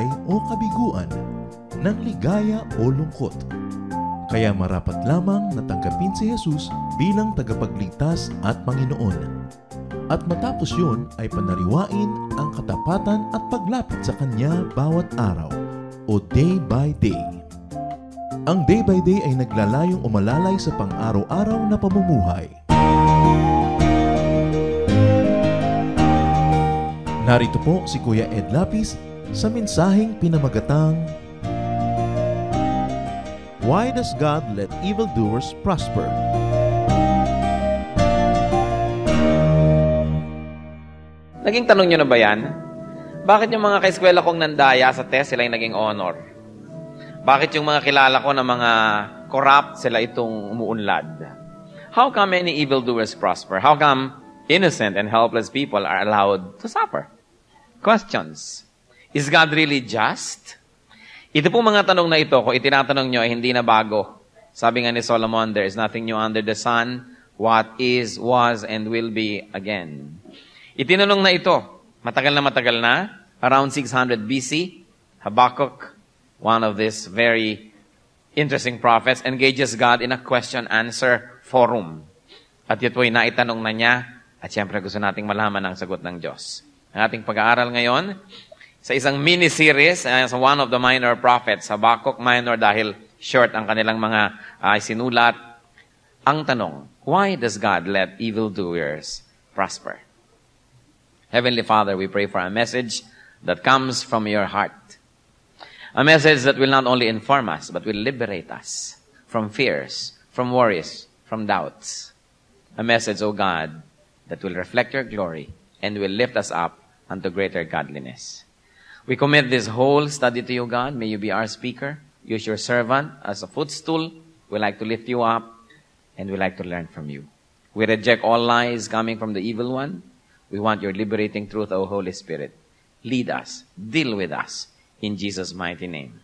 tagumpay o kabiguan, ng ligaya o lungkot. Kaya marapat lamang na tanggapin si Jesus bilang tagapagligtas at Panginoon. At matapos yun ay panariwain ang katapatan at paglapit sa Kanya bawat araw o day by day. Ang day by day ay naglalayong umalalay sa pang-araw-araw na pamumuhay. Narito po si Kuya Ed Lapis sa mensaheng pinamagatang Why Does God Let Evildoers Prosper? Naging tanong nyo na ba yan? Bakit yung mga kaeskwela kong nandaya sa test, sila yung naging honor? Bakit yung mga kilala ko na mga corrupt, sila itong umuunlad? How come many evildoers prosper? How come innocent and helpless people are allowed to suffer? Questions. Is God really just? Ito po mga tanong na ito, kung itinatanong nyo, ay hindi na bago. Sabi nga ni Solomon, there is nothing new under the sun. What is, was, and will be again. Itinanong na ito, matagal na, around 600 BC, Habakkuk, one of these very interesting prophets, engages God in a question-answer forum. At ito ay naitanong na niya, at siyempre gusto nating malaman ang sagot ng Diyos. Ang ating pag-aaral ngayon, sa isang mini-series, sa one of the minor prophets, Habakkuk minor dahil short ang kanilang mga sinulat. Ang tanong, why does God let evildoers prosper? Heavenly Father, we pray for a message that comes from your heart. A message that will not only inform us, but will liberate us from fears, from worries, from doubts. A message, O God, that will reflect your glory and will lift us up unto greater godliness. We commit this whole study to you, God. May you be our speaker. Use your servant as a footstool. We like to lift you up, and we like to learn from you. We reject all lies coming from the evil one. We want your liberating truth, O Holy Spirit. Lead us. Deal with us. In Jesus' mighty name.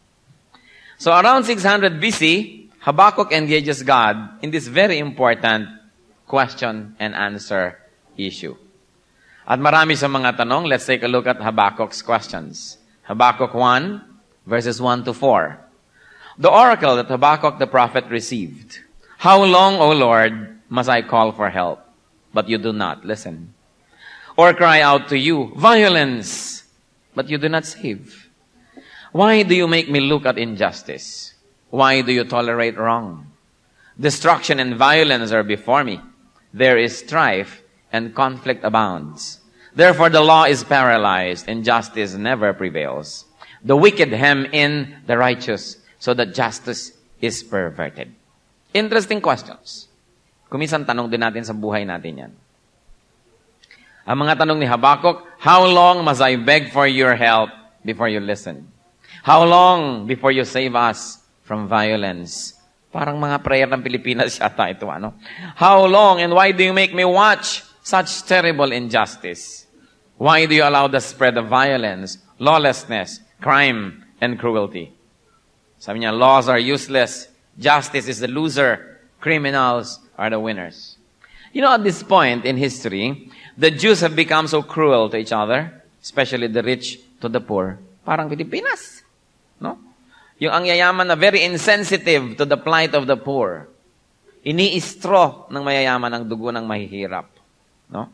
So around 600 BC, Habakkuk engages God in this very important question and answer issue. At marami sa mga tanong, let's take a look at Habakkuk's questions. Habakkuk 1, verses 1 to 4. The oracle that Habakkuk the prophet received. How long, O Lord, must I call for help? But you do not listen. Or cry out to you, violence, but you do not save. Why do you make me look at injustice? Why do you tolerate wrong? Destruction and violence are before me. There is strife and conflict abounds. Therefore the law is paralyzed and justice never prevails. The wicked hem in the righteous so that justice is perverted. Interesting questions. Kuminsan tanong din natin sa buhay natin yan. Ang mga tanong ni Habakkuk, how long must I beg for your help before you listen? How long before you save us from violence? Parang mga prayer ng Pilipinas yata ito, ano? How long and why do you make me watch such terrible injustice? Why do you allow the spread of violence, lawlessness, crime, and cruelty? Sabi niya, laws are useless. Justice is the loser. Criminals are the winners. You know, at this point in history, the Jews have become so cruel to each other, especially the rich to the poor. Parang Pilipinas. No? Yung ang yayaman na very insensitive to the plight of the poor. Iniistro ng mayayaman ang dugo ng mahihirap. No?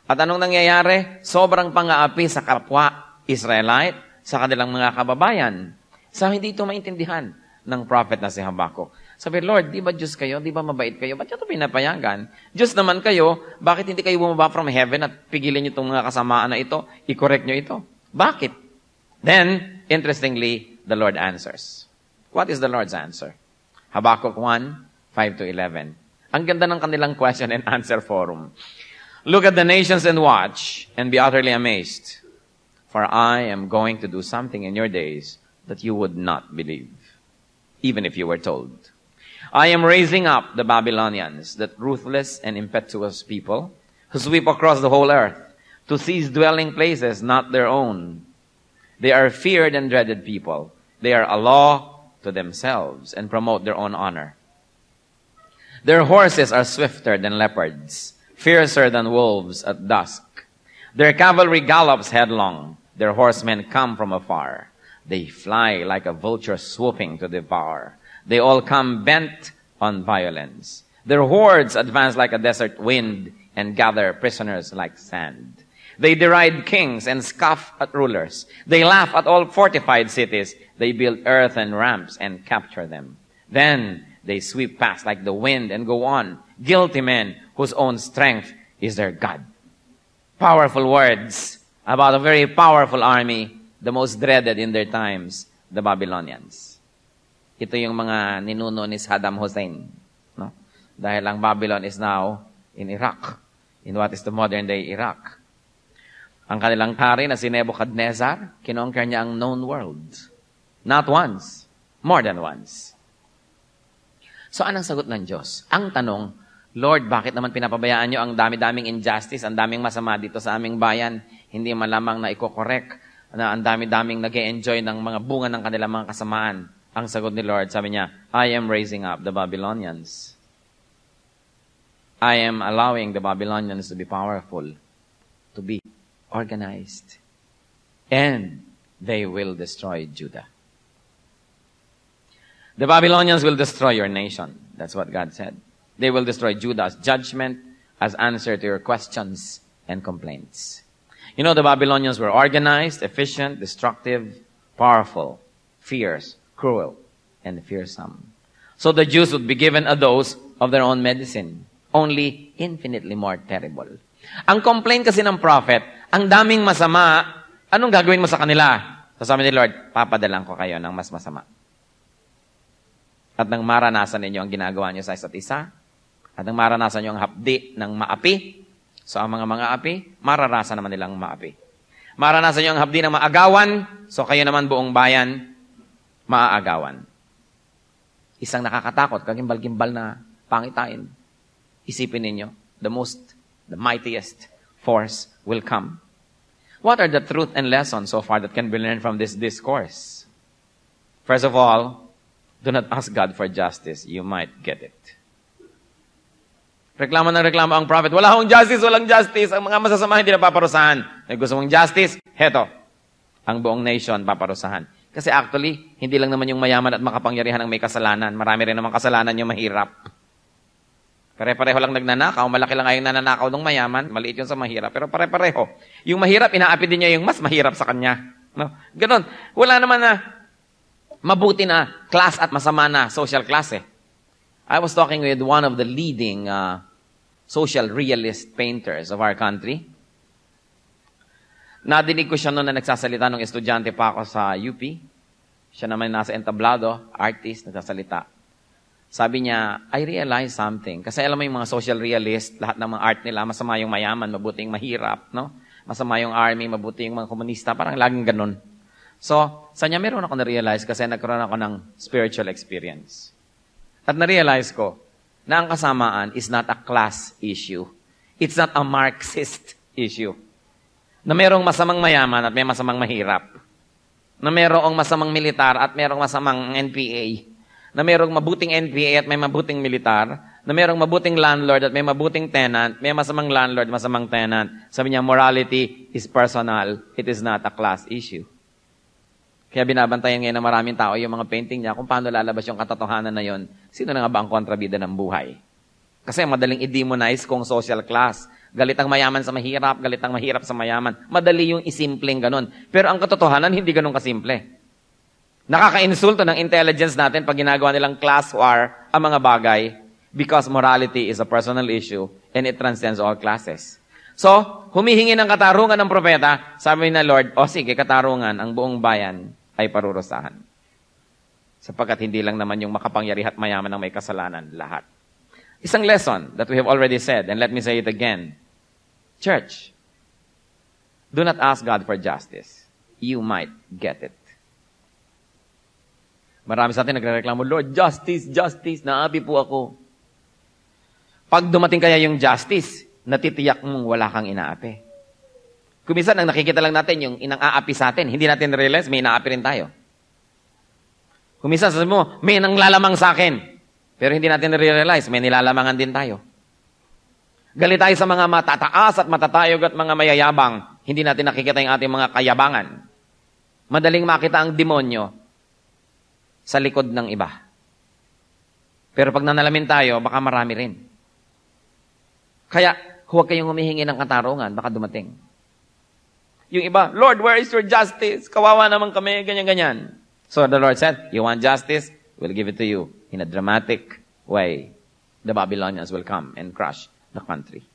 At anong nangyayari? Sobrang pang-aapi sa kapwa Israelite, sa kanilang mga kababayan. Sa hindi ito maintindihan ng prophet na si Habakkuk. Sabi, Lord, di ba Diyos kayo? Di ba mabait kayo? Ba't ito pinapayagan? Diyos naman kayo, bakit hindi kayo bumaba from heaven at pigilan nyo itong mga kasamaan na ito? I-correct nyo ito. Bakit? Then, interestingly, the Lord answers. What is the Lord's answer? Habakkuk 1, 5 to 11. Ang ganda ng kanilang question and answer forum. Look at the nations and watch and be utterly amazed. For I am going to do something in your days that you would not believe, even if you were told. I am raising up the Babylonians, that ruthless and impetuous people, who sweep across the whole earth, to seize dwelling places not their own. They are feared and dreaded people. They are a law to themselves and promote their own honor. Their horses are swifter than leopards, fiercer than wolves at dusk. Their cavalry gallops headlong. Their horsemen come from afar. They fly like a vulture swooping to devour. They all come bent on violence. Their hordes advance like a desert wind and gather prisoners like sand. They deride kings and scoff at rulers. They laugh at all fortified cities. They build earthen ramps and capture them. Then they sweep past like the wind and go on. Guilty men whose own strength is their God. Powerful words about a very powerful army, the most dreaded in their times, the Babylonians. Ito yung mga ninuno ni Saddam Hussein. No? Dahil ang Babylon is now in Iraq, in what is the modern-day Iraq. Ang kanilang hari na si Nebuchadnezzar, kinonquer niya ang known world. Not once, more than once. So anong sagot ng Diyos? Ang tanong, Lord, bakit naman pinapabayaan niyo ang dami-daming injustice, ang daming masama dito sa aming bayan? Hindi man lamang na i-correct na ang dami-daming nag-e-enjoy ng mga bunga ng kanilang mga kasamaan. Ang sagot ni Lord, sabi niya, I am raising up the Babylonians. I am allowing the Babylonians to be powerful, to be organized, and they will destroy Judah. The Babylonians will destroy your nation. That's what God said. They will destroy Judah as judgment, as answer to your questions and complaints. You know, the Babylonians were organized, efficient, destructive, powerful, fierce, cruel, and fearsome. So the Jews would be given a dose of their own medicine, only infinitely more terrible. Ang complaint kasi ng prophet, ang daming masama, anong gagawin mo sa kanila? Sabi ni Lord, papadalan ko kayo ng mas masama. At nang maranasan ninyo ang ginagawa niyo sa isa't isa, at nang maranasan niyo ang hapdi ng maapi, so ang mga api, mararasan naman nilang maapi. Maranasan niyo ang hapdi ng maagawan, so kayo naman buong bayan, maaagawan. Isang nakakatakot, kagimbal-gimbal na pangitain. Isipin ninyo, the mightiest force will come. What are the truth and lessons so far that can be learned from this discourse? First of all, do not ask God for justice. You might get it. Reklamo ang prophet. Wala akong justice, walang justice. Ang mga masasama hindi na paparusahan. May gusto mong justice, heto. Ang buong nation paparusahan. Kasi actually, hindi lang naman yung mayaman at makapangyarihan ang may kasalanan. Marami rin naman kasalanan yung mahirap. Pare-pareho lang nagnanakaw. Malaki lang ay nananakaw ng mayaman. Maliit yun sa mahirap. Pero pare-pareho. Yung mahirap, inaapi din niya yung mas mahirap sa kanya. No? Ganon. Wala naman na mabuti na class at masama na social class eh. I was talking with one of the leading social realist painters of our country. Nadinig ko siya noon na nagsasalita nung estudyante pa ako sa UP. Siya naman nasa entablado, artist, nagsasalita. Sabi niya, I realized something. Kasi alam mo yung mga social realist, lahat ng mga art nila, masama yung mayaman, mabuti yung mahirap, no? Masama yung army, mabuti yung mga komunista, parang laging ganun. So, sa niya meron ako na-realize kasi nagkaroon ako ng spiritual experience. At na-realize ko na ang kasamaan is not a class issue. It's not a Marxist issue. Na merong masamang mayaman at may masamang mahirap. Na merong masamang militar at merong masamang NPA. Na merong mabuting NPA at may mabuting militar. Na merong mabuting landlord at may mabuting tenant. May masamang landlord, masamang tenant. Sabi niya, morality is personal. It is not a class issue. Kaya binabantayan ngayon ng maraming tao yung mga painting niya kung paano lalabas yung katotohanan na yon. Sino na nga ba ang kontrabida ng buhay? Kasi madaling i-demonize kung social class. Galit ang mayaman sa mahirap, galit ang mahirap sa mayaman. Madali yung isimpleng ganun. Pero ang katotohanan, hindi ganun kasimple. Nakaka-insulto ng intelligence natin pag ginagawa nilang class war ang mga bagay because morality is a personal issue and it transcends all classes. So, humihingi ng katarungan ng propeta, sabi na Lord, sige, katarungan, ang buong bayan ay parurusahan. Sapagkat hindi lang naman yung makapangyarihan at mayaman ang may kasalanan, lahat. Isang lesson that we have already said, and let me say it again. Church, do not ask God for justice. You might get it. Marami sa atin nagrereklamo, Lord, justice, justice, naapi po ako. Pag dumating kaya yung justice, natitiyak mong wala kang inaapi. Kung minsan, ang nakikita lang natin, yung inang-aapi sa atin, hindi natin realize, may inaapi rin tayo. Kung minsan, sabi mo, may nanglalamang sa akin, pero hindi natin realize, may nilalamangan din tayo. Galit tayo sa mga matataas at matatayog at mga mayayabang, hindi natin nakikita yung ating mga kayabangan. Madaling makita ang demonyo sa likod ng iba. Pero pag nanalamin tayo, baka marami rin. Kaya, huwag kayong humihingi ng katarungan, baka dumating. Yung iba, Lord, where is your justice? Kawawa naman kami, ganyan-ganyan. So the Lord said, you want justice? We'll give it to you. In a dramatic way, the Babylonians will come and crush the country.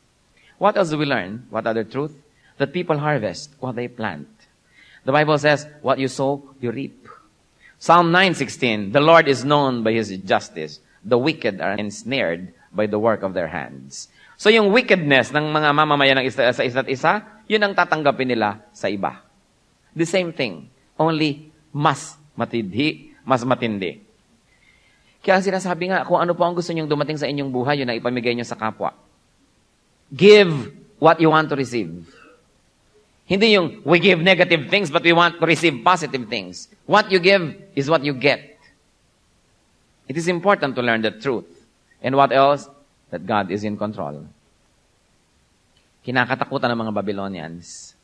What else do we learn? What other truth? That people harvest what they plant. The Bible says, what you sow, you reap. Psalm 9:16, the Lord is known by His justice. The wicked are ensnared by the work of their hands. So yung wickedness ng mga mamamayan ng sa isa't isa, yun ang tatanggapin nila sa iba. The same thing, only mas matindi. Kaya sinasabi nga, kung ano po ang gusto nyong dumating sa inyong buhay, yun ang ipamigay nyo sa kapwa. Give what you want to receive. Hindi yung, we give negative things, but we want to receive positive things. What you give is what you get. It is important to learn the truth. And what else? That God is in control. Kinakatakutan ng mga Babylonians.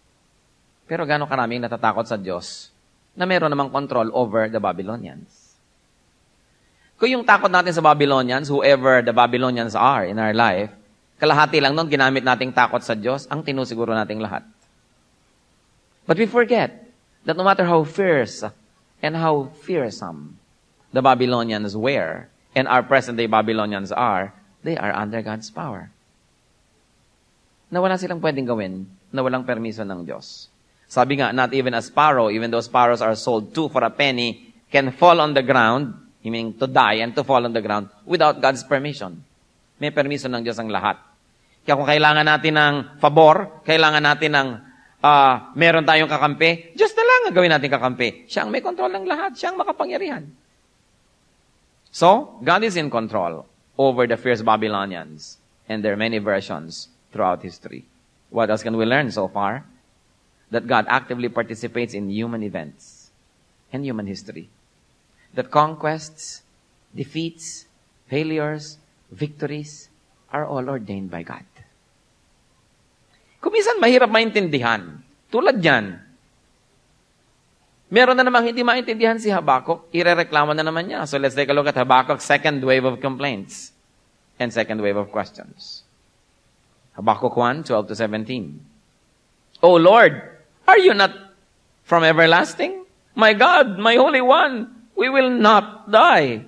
Pero gano'ng karaming natatakot sa Diyos na meron namang control over the Babylonians. Kung yung takot natin sa Babylonians, whoever the Babylonians are in our life, kalahati lang nun, ginamit nating takot sa Diyos, ang tinusiguro nating lahat. But we forget that no matter how fierce and how fearsome the Babylonians were, and our present-day Babylonians are, they are under God's power. Na wala silang pwedeng gawin na walang permiso ng Diyos. Sabi nga, not even a sparrow, even though sparrows are sold 2 for a penny, can fall on the ground, meaning to die and to fall on the ground, without God's permission. May permiso ng Diyos ang lahat. Kaya kung kailangan natin ng pabor, kailangan natin ng meron tayong kakampi, Diyos na lang ang gawin natin kakampi. Siya ang may kontrol ng lahat. Siya ang makapangyarihan. So, God is in control over the fierce Babylonians, and there are many versions throughout history. What else can we learn so far? That God actively participates in human events and human history. That conquests, defeats, failures, victories are all ordained by God. Kung minsan mahirap maintindihan, tulad yan, meron na namang hindi maintindihan si Habakkuk, irereklamo na naman niya. So let's take a look at Habakkuk's second wave of complaints and second wave of questions. Habakkuk 1:12-17. O Lord, are you not from everlasting? My God, my Holy One, we will not die.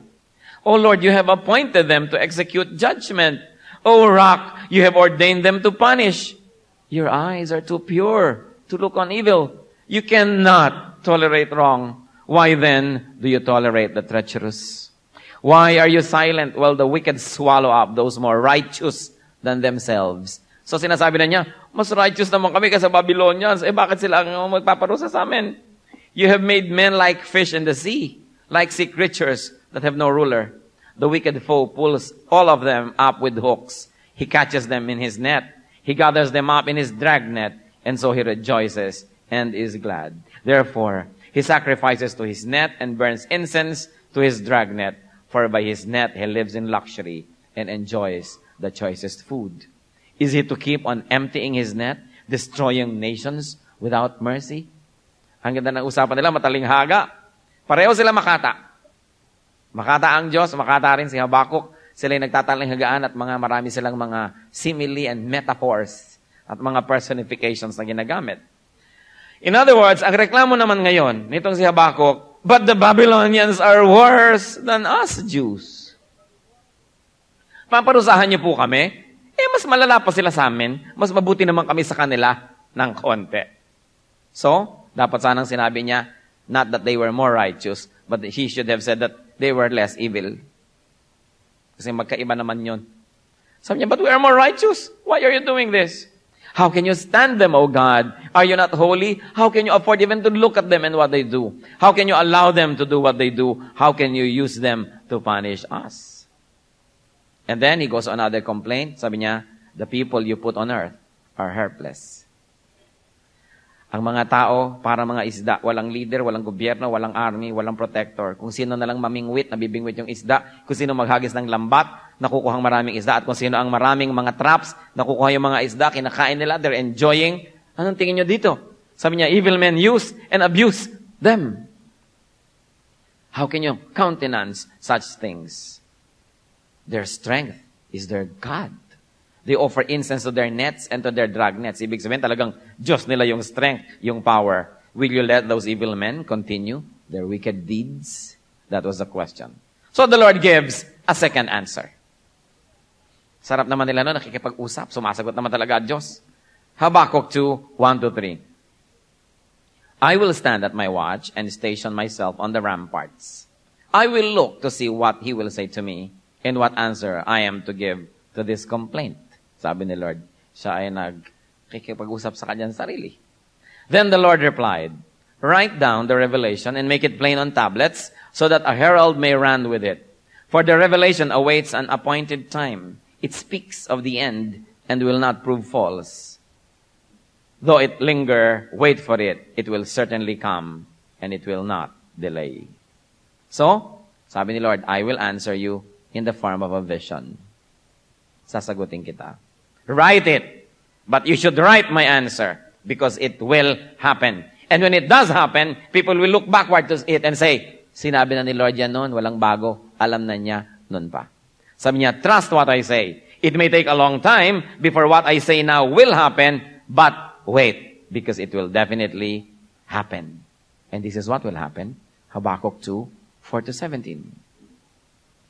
O Lord, you have appointed them to execute judgment. O Rock, you have ordained them to punish. Your eyes are too pure to look on evil. You cannot tolerate wrong. Why then do you tolerate the treacherous? Why are you silent while the wicked swallow up those more righteous than themselves? So sinasabi na niya, mas righteous naman kami kaysa Babylonians. Bakit sila ang magpaparusa sa amin? You have made men like fish in the sea, like sea creatures that have no ruler. The wicked foe pulls all of them up with hooks. He catches them in his net. He gathers them up in his dragnet, and so he rejoices and is glad. Therefore, he sacrifices to his net and burns incense to his dragnet, for by his net he lives in luxury and enjoys the choicest food. Is he to keep on emptying his net, destroying nations without mercy? Ang ganda ng usapan nila, matalinghaga. Pareho sila makata. Makata ang Diyos, makata rin si Habakkuk. Sila yung nagtatalinghagaan at marami silang mga simile and metaphors at mga personifications na ginagamit. In other words, ang reklamo naman ngayon nitong si Habakkuk, but the Babylonians are worse than us Jews. Paparusahan niyo po kami, mas malala pa sila sa amin, mas mabuti naman kami sa kanila ng konti. So, dapat sanang sinabi niya, not that they were more righteous, but he should have said that they were less evil. Kasi magkaiba naman yun. Sabi niya, but we are more righteous. Why are you doing this? How can you stand them, O God? Are you not holy? How can you afford even to look at them and what they do? How can you allow them to do what they do? How can you use them to punish us? And then he goes on another complaint. Sabi niya, the people you put on earth are helpless. Ang mga tao, para mga isda, walang leader, walang gobyerno, walang army, walang protector. Kung sino na lang mamingwit, nabibingwit yung isda. Kung sino maghagis ng lambat, nakukuhang maraming isda. At kung sino ang maraming mga traps, nakukuha yung mga isda, kinakain nila, they're enjoying. Anong tingin nyo dito? Sabi niya, evil men use and abuse them. How can you countenance such things? Their strength is their God. They offer incense to their nets and to their drag nets. Ibig sabihin talagang Diyos nila yung strength, yung power. Will you let those evil men continue their wicked deeds? That was the question. So the Lord gives a second answer. Sarap naman nila no, nakikipag-usap. Sumasagot naman talaga Diyos. Habakkuk 2, 1-3. I will stand at my watch and station myself on the ramparts. I will look to see what He will say to me and what answer I am to give to this complaint. Sabi ni Lord, siya ay nagkikipag-usap sa kanyang sarili. Then the Lord replied, write down the revelation and make it plain on tablets so that a herald may run with it. For the revelation awaits an appointed time. It speaks of the end and will not prove false. Though it linger, wait for it. It will certainly come and it will not delay. So, sabi ni Lord, I will answer you in the form of a vision. Sasagutin kita. Write it, but you should write my answer because it will happen. And when it does happen, people will look backward to it and say, sinabi na ni Lord yan noon, walang bago. Alam na niya noon pa. Sabi niya, trust what I say. It may take a long time before what I say now will happen, but wait, because it will definitely happen. And this is what will happen. Habakkuk 2, 4-17.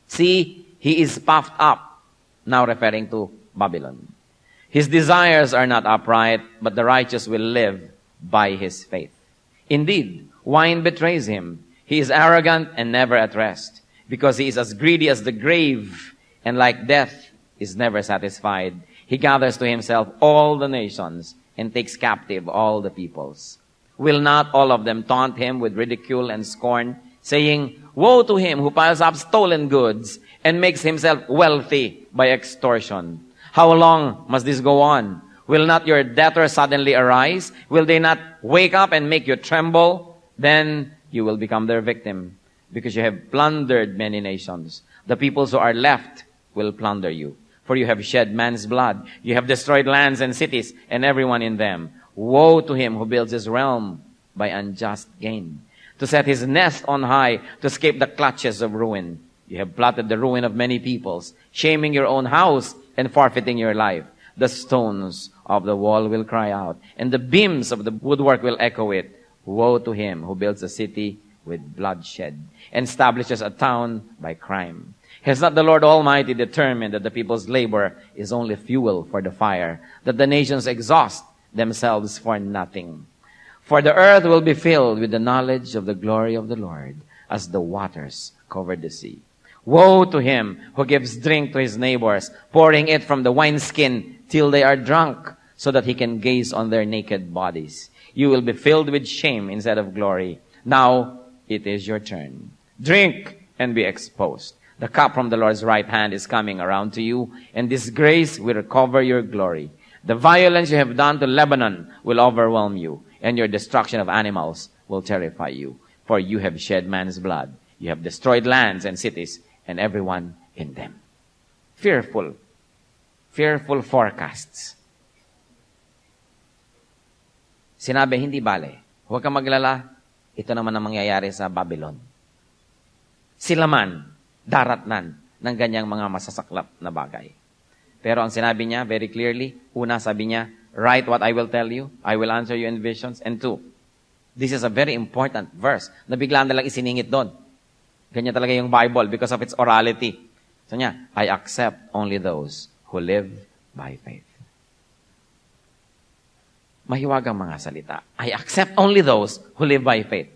See, he is puffed up. Now referring to Babylon. His desires are not upright, but the righteous will live by his faith. Indeed, wine betrays him. He is arrogant and never at rest, because he is as greedy as the grave, and like death is never satisfied. He gathers to himself all the nations and takes captive all the peoples. Will not all of them taunt him with ridicule and scorn, saying, woe to him who piles up stolen goods and makes himself wealthy by extortion. How long must this go on? Will not your debtors suddenly arise? Will they not wake up and make you tremble? Then you will become their victim, because you have plundered many nations. The peoples who are left will plunder you. For you have shed man's blood. You have destroyed lands and cities and everyone in them. Woe to him who builds his realm by unjust gain, to set his nest on high, to escape the clutches of ruin. You have plotted the ruin of many peoples, shaming your own house and forfeiting your life. The stones of the wall will cry out, and the beams of the woodwork will echo it. Woe to him who builds a city with bloodshed and establishes a town by crime. Has not the Lord Almighty determined that the people's labor is only fuel for the fire, that the nations exhaust themselves for nothing? For the earth will be filled with the knowledge of the glory of the Lord, as the waters cover the sea. Woe to him who gives drink to his neighbors, pouring it from the wineskin till they are drunk, so that he can gaze on their naked bodies. You will be filled with shame instead of glory. Now it is your turn. Drink and be exposed. The cup from the Lord's right hand is coming around to you, and disgrace will recover your glory. The violence you have done to Lebanon will overwhelm you, and your destruction of animals will terrify you. For you have shed man's blood. You have destroyed lands and cities, and everyone in them. Fearful forecasts. Sinabi, hindi bale. Huwag kang maglala. Ito naman ang mangyayari sa Babylon. Sila man, daratnan ng ganyang mga masasaklap na bagay. Pero ang sinabi niya, very clearly, una sabi niya, write what I will tell you. I will answer you in visions. And two, this is a very important verse na biglaan na lang isiningit doon. Ganyan talaga yung Bible because of its orality. So niya, I accept only those who live by faith. Mahiwagang mga salita. I accept only those who live by faith.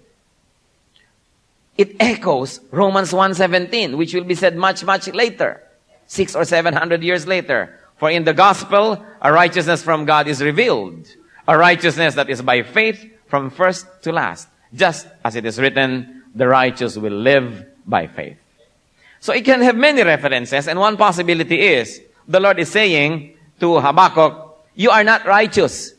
It echoes Romans 1:17, which will be said much, much later. 600 or 700 years later. For in the gospel, a righteousness from God is revealed. A righteousness that is by faith from first to last. Just as it is written, the righteous will live by faith. So it can have many references, and one possibility is, the Lord is saying to Habakkuk, you are not righteous.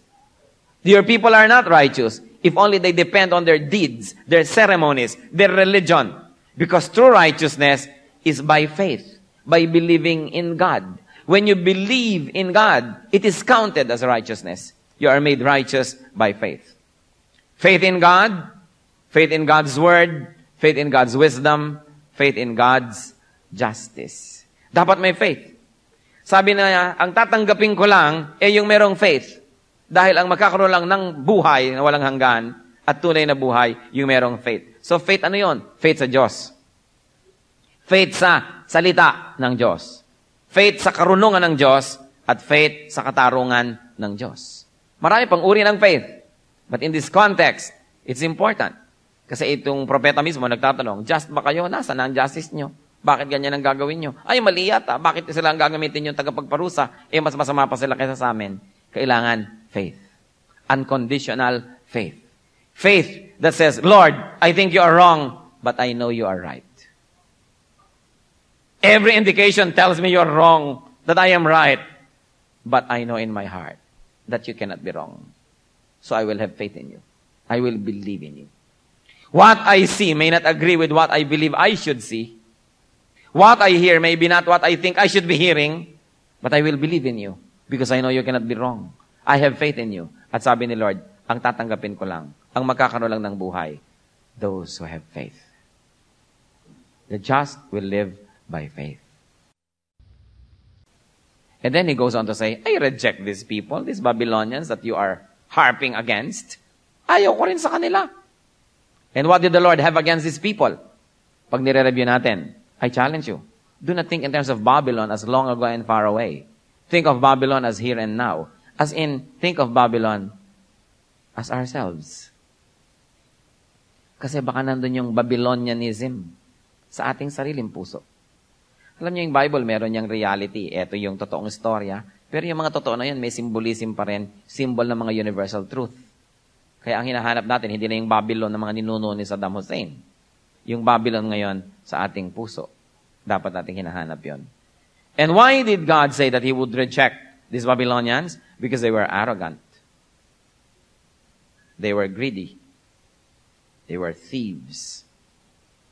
Your people are not righteous. If only they depend on their deeds, their ceremonies, their religion. Because true righteousness is by faith, by believing in God. When you believe in God, it is counted as righteousness. You are made righteous by faith. Faith in God, Faith in God's Word, faith in God's wisdom, faith in God's justice. Dapat may faith. Sabi na niya, ang tatanggapin ko lang yung merong faith. Dahil ang magkakaroon lang ng buhay na walang hanggan at tunay na buhay, yung merong faith. So faith ano yon? Faith sa Diyos. Faith sa salita ng Diyos. Faith sa karunungan ng Diyos at faith sa katarungan ng Diyos. Marami pang uri ng faith. But in this context, it's important. Kasi itong propeta mismo nagtatanong, just ba kayo? Nasaan ang justice nyo? Bakit ganyan ang gagawin nyo? Ay, mali yata. Bakit sila ang gagamitin yung tagapagparusa? Mas masama pa sila kaysa sa amin. Kailangan faith. Unconditional faith. Faith that says, Lord, I think you are wrong, but I know you are right. Every indication tells me you're wrong, that I am right, but I know in my heart that you cannot be wrong. So I will have faith in you. I will believe in you. What I see may not agree with what I believe I should see. What I hear may be not what I think I should be hearing, but I will believe in you because I know you cannot be wrong. I have faith in you. At sabi ni Lord, ang tatanggapin ko lang, ang magkakaroon lang ng buhay, those who have faith. The just will live by faith. And then he goes on to say, I reject these people, these Babylonians that you are harping against. Ayaw ko rin sa kanila. And what did the Lord have against these people? Pag nire-review natin, I challenge you. Do not think in terms of Babylon as long ago and far away. Think of Babylon as here and now. As in, think of Babylon as ourselves. Kasi baka nandun yung Babylonianism sa ating sariling puso. Alam niyo yung Bible, meron niyang reality. Ito yung totoong istorya. Pero yung mga totoo na yun, may symbolism pa rin. Symbol ng mga universal truth. Kaya ang hinahanap natin, hindi na yung Babylon ng mga ninuno ni Saddam Hussein. Yung Babylon ngayon sa ating puso. Dapat nating hinahanap yon. And why did God say that He would reject these Babylonians? Because they were arrogant. They were greedy. They were thieves.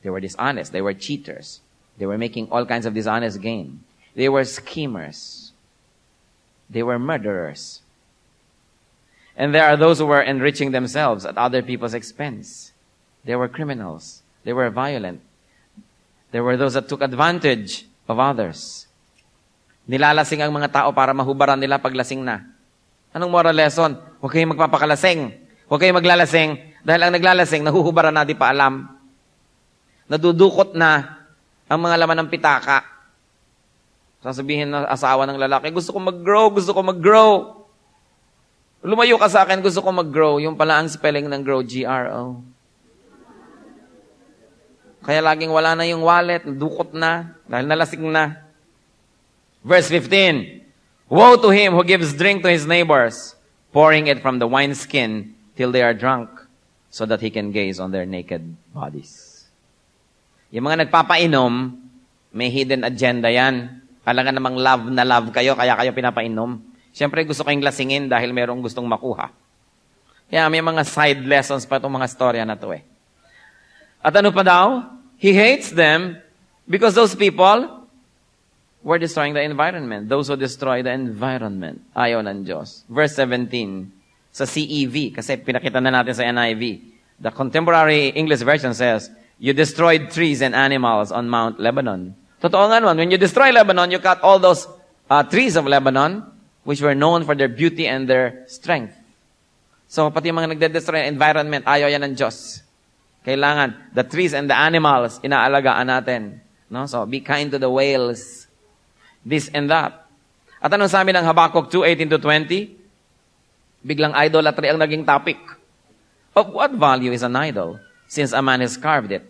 They were dishonest. They were cheaters. They were making all kinds of dishonest gain. They were schemers. They were murderers. And there are those who were enriching themselves at other people's expense. They were criminals. They were violent. There were those that took advantage of others. Nilalasing ang mga tao para mahubaran nila paglasing na. Anong moral lesson? Huwag kayong magpapakalasing. Huwag kayong maglalasing. Dahil ang naglalasing, nahuhubaran na, di pa alam. Nadudukot na ang mga laman ng pitaka. Sasabihin ng asawa ng lalaki, gusto ko mag-grow. Lumayo ka sa akin, gusto ko mag-grow. Yung pala ang spelling ng grow, G-R-O. Kaya laging wala na yung wallet, dukot na, dahil nalasing na. Verse 15, woe to him who gives drink to his neighbors, pouring it from the wineskin till they are drunk, so that he can gaze on their naked bodies. Yung mga nagpapainom, may hidden agenda yan. Alangan namang love na love kayo, kaya kayo pinapainom. Siyempre gusto kayong lasingin dahil merong gustong makuha. Kaya may mga side lessons pa itong mga storya na to eh. At ano pa daw? He hates them because those people were destroying the environment. Those who destroy the environment. Ayaw ng Diyos. Verse 17, sa CEV, kasi pinakita na natin sa NIV. The contemporary English version says, you destroyed trees and animals on Mount Lebanon. Totoo nga naman, when you destroy Lebanon, you cut all those trees of Lebanon, which were known for their beauty and their strength. So, pati yung mga nagde-destroy ng environment, ayaw yan ng Diyos. Kailangan, the trees and the animals, inaalagaan natin. No? So, be kind to the whales. This and that. At anong sabi ng Habakkuk 2:18-20? Biglang idolatry ang naging topic. Of what value is an idol, since a man has carved it,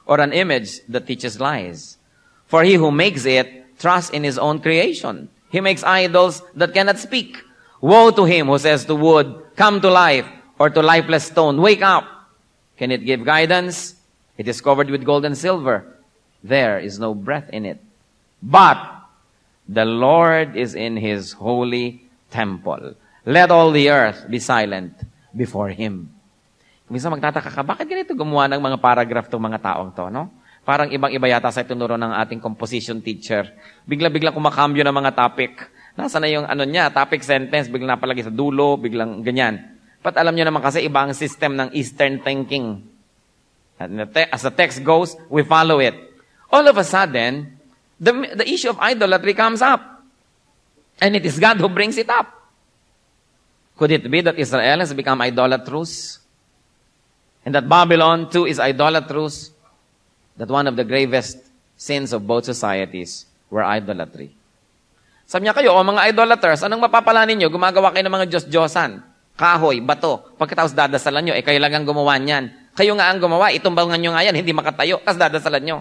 or an image that teaches lies? For he who makes it trusts in his own creation. He makes idols that cannot speak. Woe to him who says to wood, come to life, or to lifeless stone, wake up. Can it give guidance? It is covered with gold and silver. There is no breath in it. But the Lord is in His holy temple. Let all the earth be silent before Him. Minsan magtataka ka, bakit ganito gumawa ng mga paragraph itong mga taong to, no? Parang ibang-iba yata sa itunuro ng ating composition teacher. Bigla-bigla kumakambyo ng mga topic. Nasa na yung topic sentence, biglang napalagi sa dulo, biglang ganyan. But alam nyo naman kasi, iba ang system ng Eastern thinking. And as the text goes, we follow it. All of a sudden, the issue of idolatry comes up. And it is God who brings it up. Could it be that Israel has become idolatrous? And that Babylon too is idolatrous? That one of the gravest sins of both societies were idolatry. Sabi niya kayo, mga idolaters, anong mapapala ninyo? Gumagawa kayo ng mga Diyos-Diyosan. Kahoy, bato. Pagkatapos dadasalan nyo, kayo lang ang gumawa niyan. Kayo nga ang gumawa, itumbangan nyo nga yan, hindi makatayo, tapos dadasalan nyo.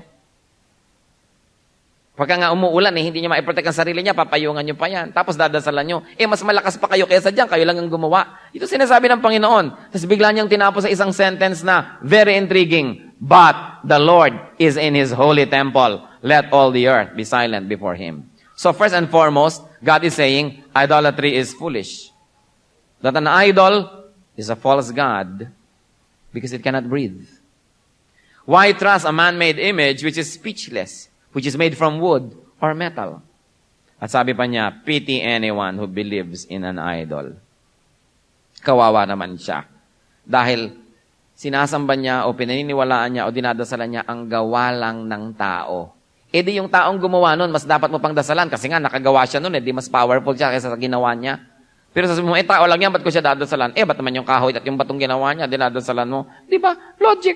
Pagka nga umuulan, hindi niya ma-protect ang sarili niya, papayungan nyo pa yan. Tapos dadasalan nyo. Mas malakas pa kayo kaysa dyan, kayo lang ang gumawa. Ito sinasabi ng Panginoon. Tapos bigla niyang tinapos sa isang sentence na very intriguing. But the Lord is in His holy temple. Let all the earth be silent before Him. So first and foremost, God is saying, idolatry is foolish. That an idol is a false god because it cannot breathe. Why trust a man-made image which is speechless, which is made from wood or metal? At sabi pa niya, pity anyone who believes in an idol. Kawawa naman siya. Dahil sinasamba niya o pinaniniwalaan niya o dinadasalan niya ang gawa lang ng tao. Di yung taong gumawa nun, mas dapat mo pang dasalan kasi nga nakagawa siya nun, di mas powerful siya kaysa sa ginawa niya. Pero sasabihin mo, tao lang yan, ba't ko siya dadasalan? Ba't naman yung kahoy at yung batong ginawa niya, dinadasalan mo? Di ba? Logic.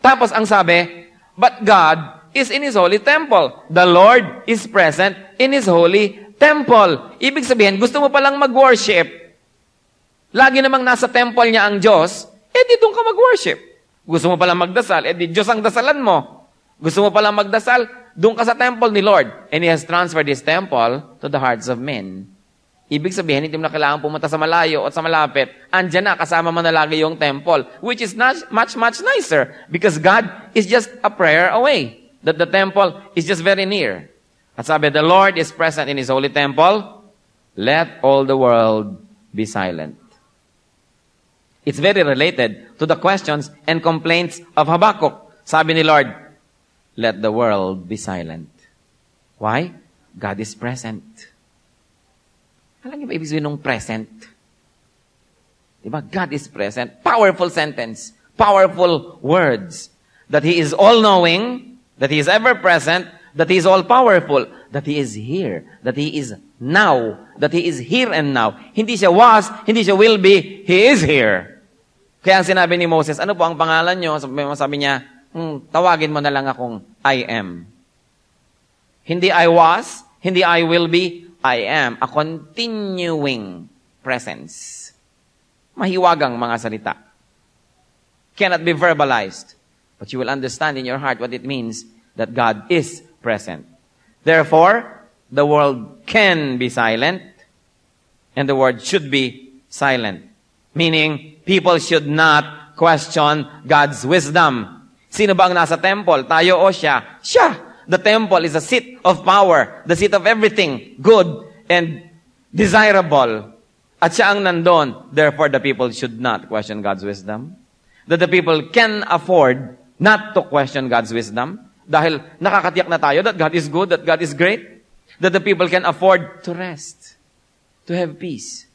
Tapos ang sabi, but God is in His holy temple. The Lord is present in His holy temple. Ibig sabihin, gusto mo palang mag-worship. Lagi namang nasa temple niya ang Diyos, di doon ka mag-worship. Gusto mo palang magdasal, di Diyos ang dasalan mo. Gusto mo palang magdasal, doon ka sa temple ni Lord. And He has transferred His temple to the hearts of men. Ibig sabihin, hindi mo na kailangan pumunta sa malayo o sa malapit. Andyan na, kasama mo na lagi yung temple. Which is much, much nicer. Because God is just a prayer away. That the temple is just very near. At sabi, the Lord is present in His holy temple. Let all the world be silent. It's very related to the questions and complaints of Habakkuk. Sabi ni Lord, let the world be silent. Why? God is present. Alam niyo ba ibig sabihin ng present? Diba? God is present. Powerful sentence. Powerful words. That He is all-knowing, that He is ever-present, that He is all-powerful, that He is here, that He is now, that He is here and now. Hindi siya was, hindi siya will be, He is here. Kaya ang sinabi ni Moses, ano po ang pangalan niyo? Sabi niya, tawagin mo na lang akong I am. Hindi I was, hindi I will be, I am. A continuing presence. Mahiwagang mga salita. Cannot be verbalized. But you will understand in your heart what it means that God is present. Therefore, the world can be silent and the world should be silent. Meaning, people should not question God's wisdom. Sino ba ang nasa temple? Tayo o siya? Siya! The temple is a seat of power, the seat of everything good and desirable. At siya ang nandun. Therefore, the people should not question God's wisdom. That the people can afford not to question God's wisdom. Dahil nakakatiyak na tayo that God is good, that God is great. That the people can afford to rest, to have peace,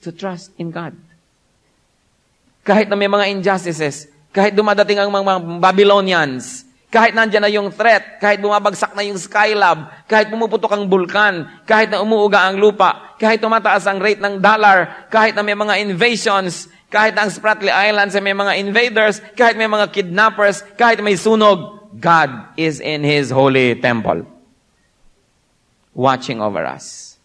to trust in God. Kahit na may mga injustices, kahit dumadating ang mga Babylonians, kahit nandyan na yung threat, kahit bumabagsak na yung Skylab, kahit pumuputok ang bulkan, kahit na umuuga ang lupa, kahit tumataas ang rate ng dollar, kahit na may mga invasions, kahit na ang Spratly Islands ay may mga invaders, kahit may mga kidnappers, kahit may sunog, God is in His holy temple. Watching over us.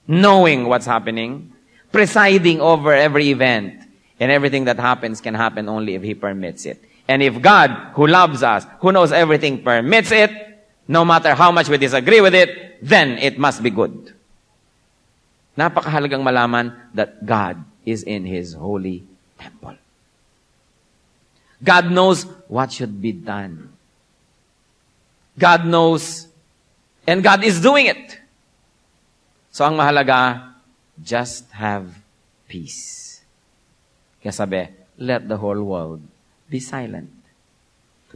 Knowing what's happening. Presiding over every event. And everything that happens can happen only if He permits it. And if God, who loves us, who knows everything, permits it, no matter how much we disagree with it, then it must be good. Napakahalagang malaman that God is in His holy temple. God knows what should be done. God knows, and God is doing it. So ang mahalaga, just have peace. Kaya sabi, let the whole world be silent.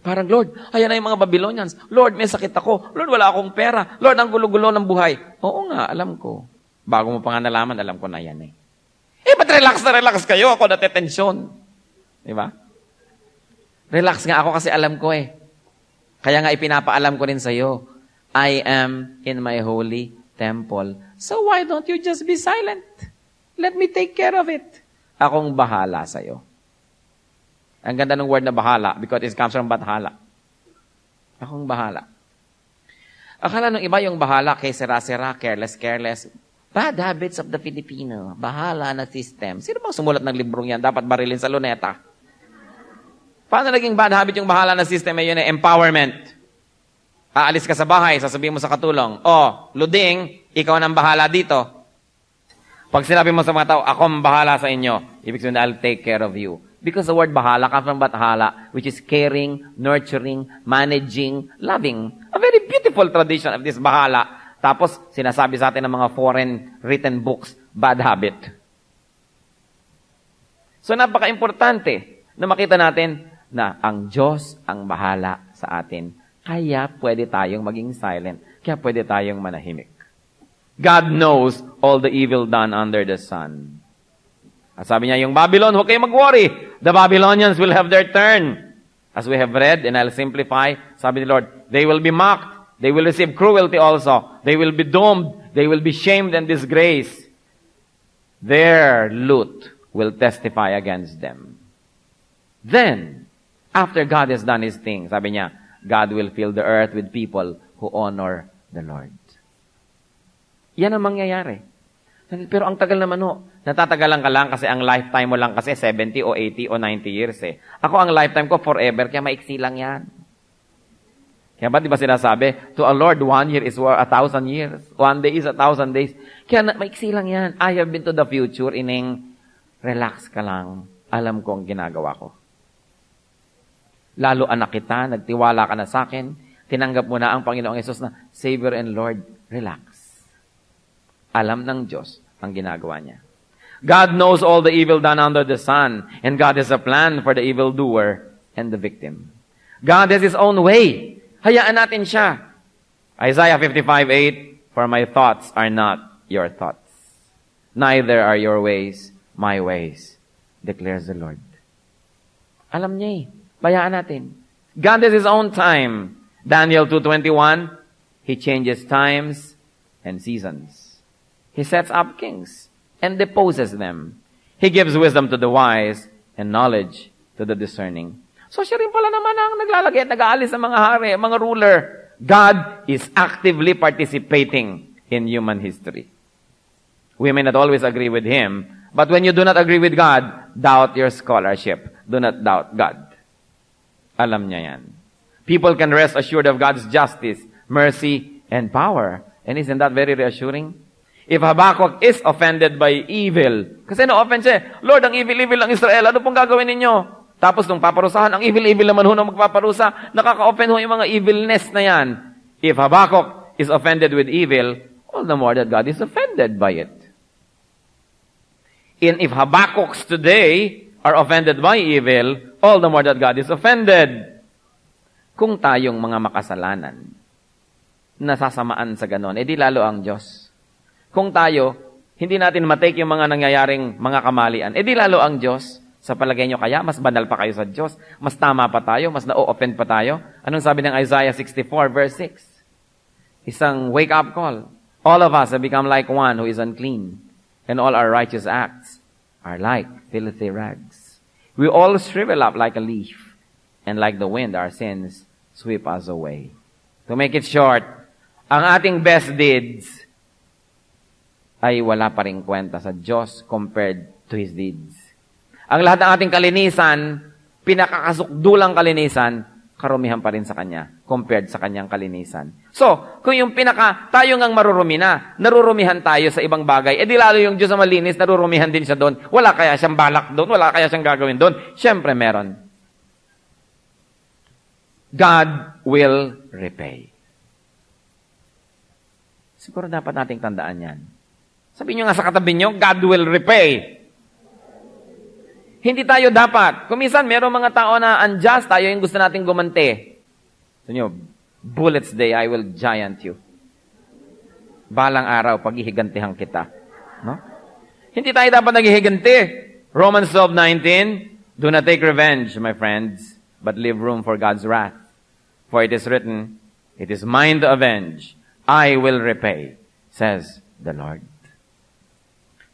Parang, Lord, ayan na yung mga Babylonians. Lord, may sakit ako. Lord, wala akong pera. Lord, ang gulo-gulo ng buhay. Oo nga, alam ko. Bago mo pa nga nalaman, alam ko na yan eh. Ba't relax na relax kayo? Ako natetensyon. Diba? Relax nga ako kasi alam ko eh. Kaya nga ipinapaalam ko rin sa'yo, I am in my holy temple. So why don't you just be silent? Let me take care of it. Akong bahala sa'yo. Ang ganda ng word na bahala because it comes from bathala. Akong bahala. Akala nung iba yung bahala kay sera-sera, careless. Bad habits of the Filipino. Bahala na system. Sino bang sumulat ng librong yan? Dapat barilin sa luneta. Paano naging bad habit yung bahala na system? Yun ay empowerment. Aalis ka sa bahay, sasabihin mo sa katulong, Luding, ikaw nang bahala dito. Pag sinabi mo sa mga tao, ako ang bahala sa inyo, ibig sabihin, I'll take care of you. Because the word bahala comes from bathala, which is caring, nurturing, managing, loving. A very beautiful tradition of this bahala. Tapos, sinasabi sa atin ng mga foreign written books, bad habit. So, napaka-importante na makita natin na ang Diyos ang bahala sa atin. Kaya pwede tayong maging silent. Kaya pwede tayong manahimik. God knows all the evil done under the sun. At sabi niya, yung Babylon, huwag kayong mag-worry. The Babylonians will have their turn. As we have read, and I'll simplify, sabi ni Lord, they will be mocked. They will receive cruelty also. They will be doomed. They will be shamed and disgraced. Their loot will testify against them. Then, after God has done His thing, sabi niya, God will fill the earth with people who honor the Lord. Yan ang mangyayari. Pero ang tagal naman natatagalan ka lang kasi ang lifetime mo lang kasi 70 o 80 o 90 years eh. Ako ang lifetime ko forever, kaya maiksi lang yan. Kaya ba di ba sinasabi, to a Lord, 1 year is 1,000 years. 1 day is 1,000 days. Kaya maiksi lang yan. I have been to the future, relax ka lang. Alam ko ang ginagawa ko. Lalo anak kita, nagtiwala ka na sa akin, tinanggap mo na ang Panginoong Yesus na Savior and Lord, relax. Alam ng Diyos ang ginagawa niya. God knows all the evil done under the sun, and God has a plan for the evildoer and the victim. God has His own way. Hayaan natin siya. Isaiah 55:8, for my thoughts are not your thoughts. Neither are your ways my ways, declares the Lord. Alam niya Bayaan natin. God has His own time. Daniel 2:21, He changes times and seasons. He sets up kings and deposes them. He gives wisdom to the wise and knowledge to the discerning. So siya rin pala naman ang naglalagay at nag-aalis sa mga hari, mga ruler. God is actively participating in human history. We may not always agree with Him, but when you do not agree with God, doubt your scholarship. Do not doubt God. Alam niya yan. People can rest assured of God's justice, mercy, and power. And isn't that very reassuring? If Habakkuk is offended by evil, kasi na-offend siya, Lord, ang evil-evil ng Israel, ano pong gagawin ninyo? Tapos nung paparusahan, ang evil-evil naman ho nang magpaparusa, nakaka-offend ho yung mga evilness na yan. If Habakkuk is offended with evil, all the more that God is offended by it. And if Habakkuks today are offended by evil, all the more that God is offended. Kung tayong mga makasalanan, nasasamaan sa ganon, edi lalo ang Diyos. Kung tayo, hindi natin matake yung mga nangyayaring mga kamalian, edi lalo ang Diyos. Sa palagay nyo kaya, mas banal pa kayo sa Diyos? Mas tama pa tayo? Mas na-offend pa tayo? Anong sabi ng Isaiah 64 verse 6? Isang wake-up call. All of us have become like one who is unclean, and all our righteous acts are like filthy rags. We all shrivel up like a leaf, and like the wind, our sins sweep us away. To make it short, ang ating best deeds ay wala pa rin kwenta sa Diyos compared to His deeds. Ang lahat ng ating kalinisan, pinakakasukdulang kalinisan, karumihan pa rin sa Kanya compared sa Kanyang kalinisan. So, kung yung tayo ngang marurumi na, narurumihan tayo sa ibang bagay, edi lalo yung Diyos na malinis, narurumihan din siya doon. Wala kaya siyang balak doon, wala kaya siyang gagawin doon. Siyempre meron. God will repay. Siguro dapat nating tandaan yan. Sabihin nyo nga sa katabi nyo, God will repay. Hindi tayo dapat. Kung minsan, meron mga tao na unjust, tayo yung gusto nating gumante. Sabi nyo, bullets day, I will giant you. Balang araw, paghihigantihan kita. No? Hindi tayo dapat naghihiganti. Romans 12:19, do not take revenge, my friends, but leave room for God's wrath. For it is written, "It is mine to avenge. I will repay," says the Lord.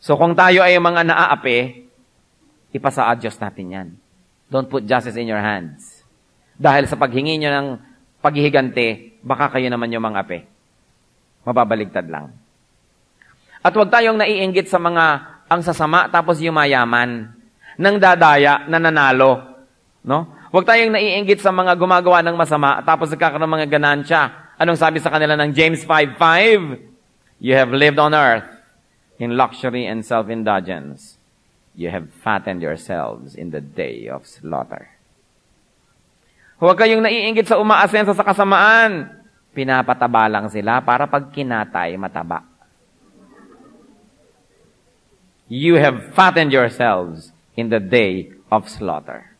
So kung tayo ay mga naaapi, ipasa Diyos natin yan. Don't put justice in your hands. Dahil sa paghingi nyo ng paghihigante, baka kayo naman yung mga api. Mababaligtad lang. At huwag tayong naiinggit sa mga ang sasama tapos yumayaman, nang dadaya, nananalo. No? Huwag tayong naiinggit sa mga gumagawa ng masama tapos nagkakaroon ng mga ganansya. Anong sabi sa kanila ng James 5:5? You have lived on earth in luxury and self-indulgence. You have fattened yourselves in the day of slaughter. Huwag kayong naiinggit sa umaasenso sa kasamaan. Pinapataba lang sila para pag kinatay, mataba. You have fattened yourselves in the day of slaughter.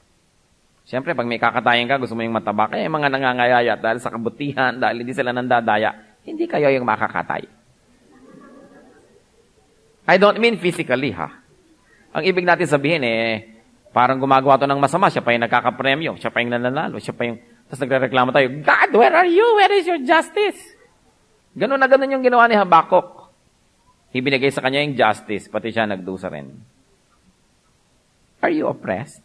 Siyempre, pag may kakatayin ka, gusto mo yung mataba, kaya mga nangangayaya dahil sa kabutihan, dahil hindi sila nandadaya, hindi kayo yung makakatay. I don't mean physically, ha? Ang ibig natin sabihin, parang gumagawa to ng masama, siya pa yung nagkakapremyo, siya pa yung nananalo, siya pa yung... Tapos nagre-reklamo tayo, God, where are you? Where is your justice? Ganun na ganun yung ginawa ni Habakuk. Ibinigay sa kanya yung justice, pati siya nagdusa rin. Are you oppressed?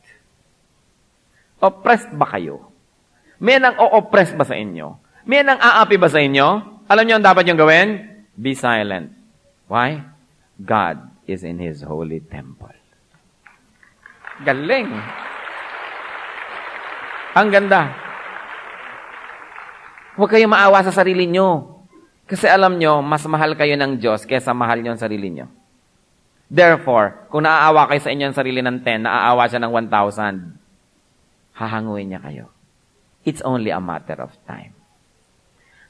Oppressed ba kayo? May nang o-oppress ba sa inyo? May nang aapi ba sa inyo? Alam niyo ang dapat niyong gawin? Be silent. Why? God is in His holy temple. Galing. Ang ganda. Huwag kayong maawa sa sarili niyo. Kasi alam nyo, mas mahal kayo ng Diyos kaysa mahal nyo ang sarili nyo. Therefore, kung naaawa kayo sa inyong sarili ng 10, naaawa siya ng 1,000, hahanguin niya kayo. It's only a matter of time.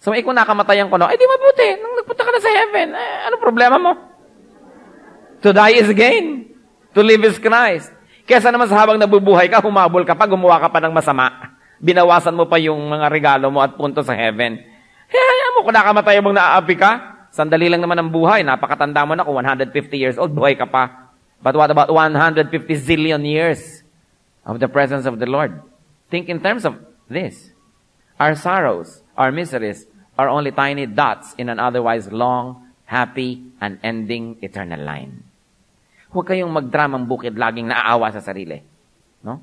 So, kung nakamatayan ko, di mabuti. Nung nagpunta ka na sa heaven, ano problema mo? To die is gain. To live is Christ. Kesa naman sa habang nabubuhay ka, humabol ka pa, gumawa ka pa ng masama. Binawasan mo pa yung mga regalo mo at punto sa heaven. Hayaan mo, kung nakamatay mong naaapi ka, sandali lang naman ang buhay. Napakatanda mo na kung 150 years old, buhay ka pa. But what about 150 zillion years of the presence of the Lord? Think in terms of this. Our sorrows, our miseries, are only tiny dots in an otherwise long, happy, and ending eternal line. Huwag kayong magdramang bukid, laging naaawa sa sarili. No?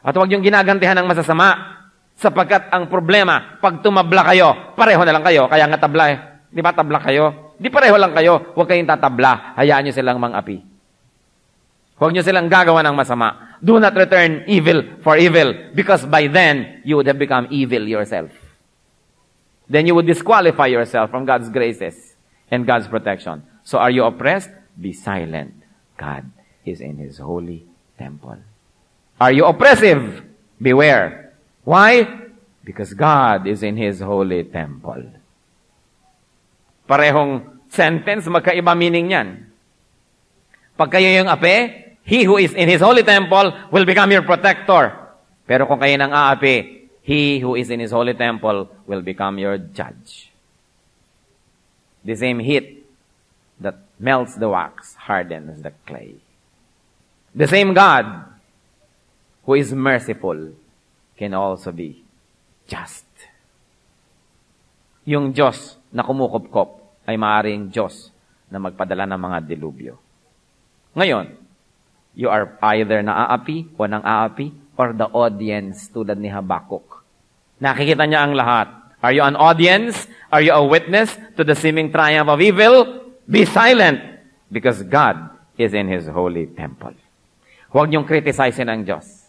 At huwag yung ginagantihan ng masasama. Sapagkat ang problema, pag tumabla kayo, pareho na lang kayo. Kaya nga tabla eh. Di ba tabla kayo? Di pareho lang kayo. Huwag kayong tatabla. Hayaan nyo silang mang-api. Huwag nyo silang gagawa ng masama. Do not return evil for evil. Because by then, you would have become evil yourself. Then you would disqualify yourself from God's graces and God's protection. So are you oppressed? Be silent. God is in His holy temple. Are you oppressive? Beware. Why? Because God is in His holy temple. Parehong sentence, magkaiba meaning yan. Pag kayo yung api, He who is in His holy temple will become your protector. Pero kung kayo nang aapi, He who is in His holy temple will become your judge. The same heat that melts the wax hardens the clay. The same God who is merciful can also be just. Yung Diyos na kumukupkop ay maaaring Diyos na magpadala ng mga dilubyo. Ngayon, you are either naaapi o nang-aapi or the audience tulad ni Habakuk. Nakikita niya ang lahat. Are you an audience? Are you a witness to the seeming triumph of evil? Be silent because God is in His holy temple. Huwag niyong criticize ang Diyos.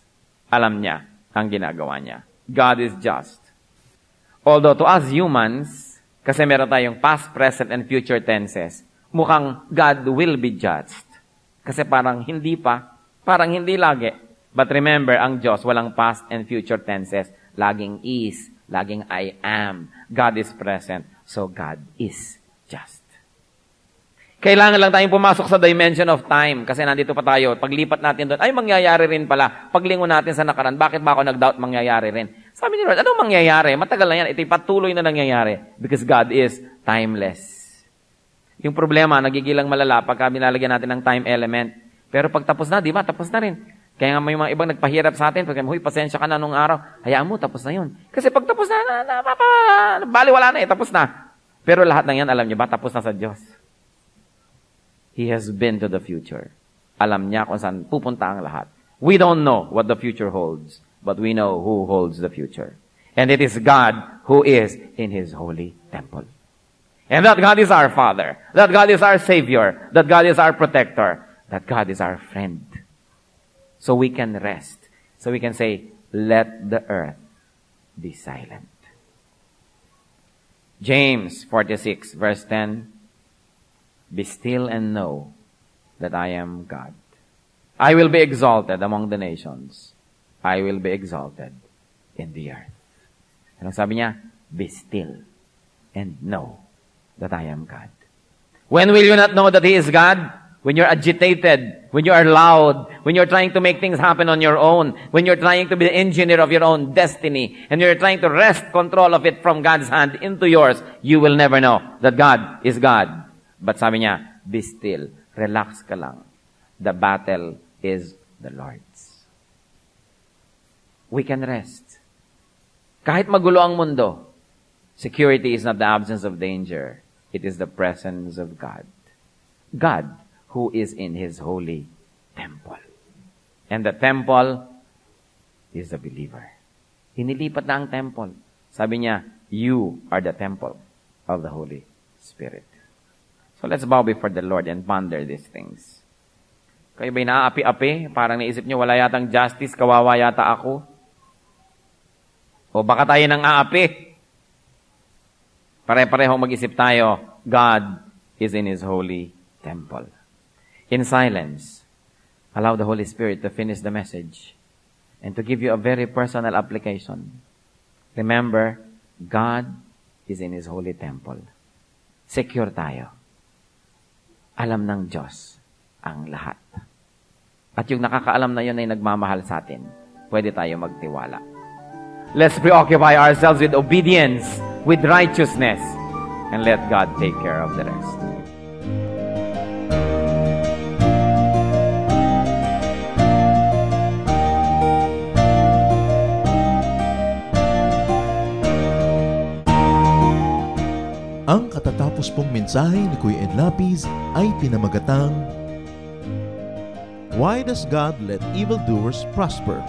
Alam niya ang ginagawa niya. God is just. Although to us humans, kasi meron tayong past, present, and future tenses, mukhang God will be judged. Kasi parang hindi pa, parang hindi lagi. But remember, ang Diyos, walang past and future tenses. Laging is, laging I am. God is present, so God is just. Kailangan lang tayong pumasok sa dimension of time kasi nandito pa tayo. Paglipat natin doon, ay mangyayari rin pala. Paglingon natin sa nakaraan, bakit ba ako nag-doubt mangyayari rin? Sabi ni Lord, anong mangyayari? Matagal na yan. Ito'y patuloy na nangyayari because God is timeless. Yung problema, nagigilang malala pagka binalagyan natin ng time element. Pero pag tapos na, di ba? Tapos na rin. Kaya nga may mga ibang nagpahirap sa atin, pag huy, pasensya ka na nung araw, hayaan mo, tapos na yun. Kasi pag tapos bali wala na tapos na. Pero lahat ng yan, alam niyo ba, tapos na sa Diyos. He has been to the future. Alam niya kung saan pupunta ang lahat. We don't know what the future holds, but we know who holds the future. And it is God who is in His holy temple. And that God is our Father. That God is our Savior. That God is our protector. That God is our friend. So we can rest. So we can say, let the earth be silent. James 46 verse 10, be still and know that I am God. I will be exalted among the nations. I will be exalted in the earth. Anong sabi niya? Be still and know that I am God. When will you not know that He is God? When you're agitated, when you are loud, when you're trying to make things happen on your own, when you're trying to be the engineer of your own destiny, and you're trying to wrest control of it from God's hand into yours, you will never know that God is God. But sabi niya, be still. Relax ka lang. The battle is the Lord's. We can rest. Kahit magulo ang mundo, security is not the absence of danger. It is the presence of God. God who is in His holy temple. And the temple is the believer. Hinilipat na ang temple. Sabi niya, you are the temple of the Holy Spirit. So let's bow before the Lord and ponder these things. Kayo ba'y naaapi-api? Parang naisip niyo, wala yatang justice, kawawa yata ako. O baka tayo nang aapi. Pare-parehong mag-isip tayo, God is in His holy temple. In silence, allow the Holy Spirit to finish the message and to give you a very personal application. Remember, God is in His holy temple. Secure tayo. Alam ng Diyos ang lahat. At yung nakakaalam na yun ay nagmamahal sa atin, pwede tayo magtiwala. Let's preoccupy ourselves with obedience, with righteousness, and let God take care of the rest. Ang katatapos pong mensahe ni Kuya Ed Lapis ay pinamagatang, Why does God let evildoers prosper?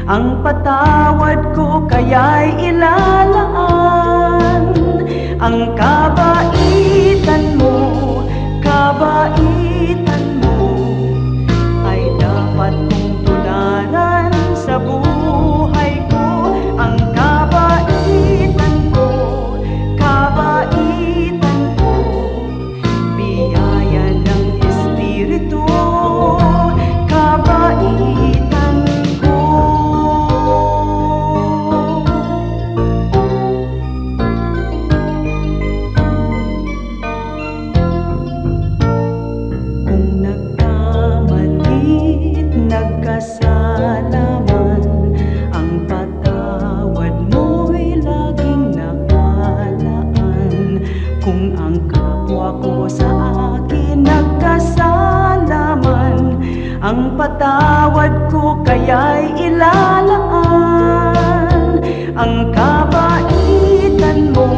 Ang patawad ko kaya'y ilalaan. Ang kabaitan mo ay dapat kong tularan sa buhay ko. Ang kabaitan ko, biyaya ng Espiritu, kabaitan ko. Nagkasala man, ang patawad mo'y laging nakalaan. Kung ang kapwa ko sa akin nagkasala man, ang patawad ko kaya'y ilalaan. Ang kabaitan mo